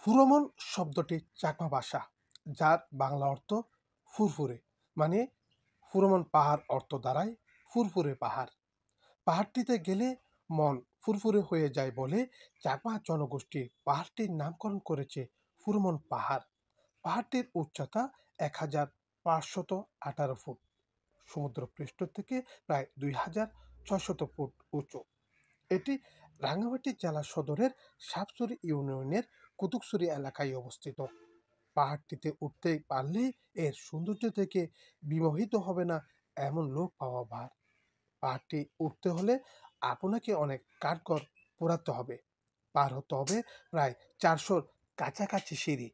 ফুরোমন শব্দটি চাকমা ভাষা, যার বাংলা অর্থ ফুরফুরে, মানে ফুরোমন পাহাড় অর্থ দাঁড়ায় ফুরফুরে পাহাড়। পাহাড়টিতে গেলে মন ফুরফুরে হয়ে যায় বলে চাকমা জনগোষ্ঠী পাহাড়টির নামকরণ করেছে ফুরোমন পাহাড়। পাহাড়টির উচ্চতা 1518 ফুট, সমুদ্রপৃষ্ঠ থেকে প্রায় 2600 ফুট উঁচু। এটি রাঙ্গামাটি জেলা সদরের সাপসুরি ইউনিয়নের কুতুকসুরি এলাকায় অবস্থিত। পাহাড়টিতে উঠতে পারলেই এর সৌন্দর্য থেকে বিমোহিত হবে না এমন লোক পাওয়া ভার। পাহাড়টি উঠতে হলে আপনাকে অনেক কাঠগড় পোড়াতে হবে, পার হতে হবে প্রায় 400 কাছাকাছি সিঁড়ি।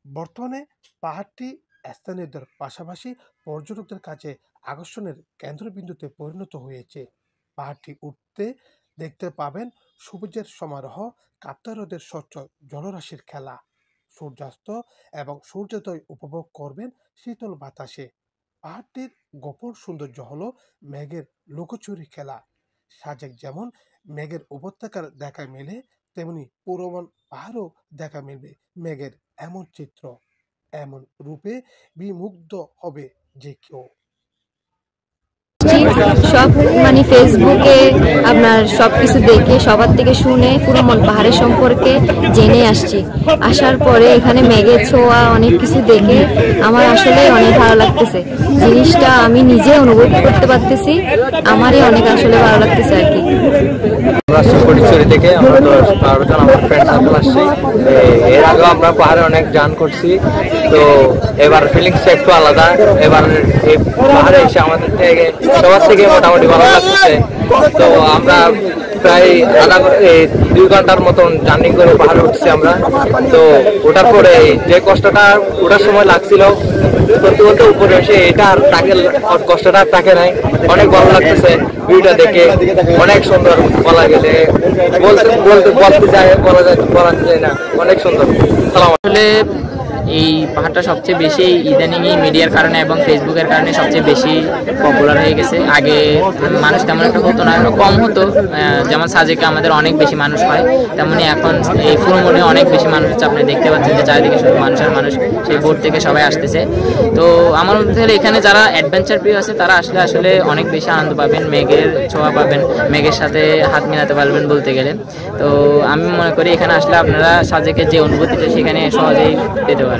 বর্তমানে পাহাড়টি স্থানীয়দের পাশাপাশি পর্যটকদের কাছে আকর্ষণের কেন্দ্রবিন্দুতে পরিণত হয়েছে। পাহাড়টি উঠতে দেখতে পাবেন সবুজের সমারোহ, কাপ্তাই হ্রদের স্বচ্ছ জলরাশির খেলা, সূর্যাস্ত এবং সূর্যোদয় উপভোগ করবেন শীতল বাতাসে। পাহাড়টির গোপন সৌন্দর্য হলো মেঘের লুকোচুরি খেলা। সাজেক যেমন মেঘের উপত্যকার দেখা মেলে, তেমনি পুরোমন পাহাড়ও দেখা মিলবে মেঘের এমন চিত্র, এমন রূপে বিমুগ্ধ হবে যে কেউ। সব মানে ফেসবুকে আপনার সবকিছু দেখে সবার থেকে শুনে ফুরোমন পাহাড়ের সম্পর্কে জেনে আসছি। আসার পরে এখানে মেঘের ছোঁয়া অনেক কিছু দেখে আমার আসলে অনেক ভালো লাগতেছে। জিনিসটা আমি নিজে অনুভব করতে পারতেছি, আমারই অনেক আসলে ভালো লাগতেছে আর কি। থেকে আমরা 10-12 জন আমার ফ্রেন্ড সার্কেল আসছি। এর আগেও আমরা পাহাড়ে অনেক জার্নি করছি, তো এবার ফিলিংসটা একটু আলাদা। এবার এই পাহাড়ে এসে আমাদের থেকে সবার থেকে মোটামুটি ভালো লাগতেছে। তো আমরা প্রায় 2 ঘন্টার মতন জার্নি করে পাহাড়ে উঠছি আমরা। তো ওঠার পরে যে কষ্টটা ওঠার সময় লাগছিল, করতে করতে উপরে এসে এটা আর তাকে কষ্টটা তাকে নাই, অনেক ভালো লাগতেছে। ভিউটা দেখে অনেক সুন্দর, বলা গেলে বলতে যায় বলা যায় না, অনেক সুন্দর। আসলে এই পাহাড়টা সবচেয়ে বেশি ইদানিংই মিডিয়ার কারণে এবং ফেসবুকের কারণে সবচেয়ে বেশি পপুলার হয়ে গেছে। আগে মানুষ তেমন একটা হতো না, কম হতো। যেমন সাজেকে আমাদের অনেক বেশি মানুষ হয়, তেমনি এখন এই ফুরোমনে অনেক বেশি মানুষ হচ্ছে। আপনি দেখতে পাচ্ছেন যে চারিদিকে শুধু মানুষের মানুষ, সেই বোট থেকে সবাই আসতেছে। তো আমার মধ্যে হলে এখানে যারা অ্যাডভেঞ্চার প্রিয় আছে তারা আসলে অনেক বেশি আনন্দ পাবেন, মেঘের ছোঁয়া পাবেন, মেঘের সাথে হাত মেলাতে পারবেন বলতে গেলে। তো আমি মনে করি এখানে আসলে আপনারা সাজেকের যে অনুভূতিটা সেখানে সহজেই পেতে পারবেন।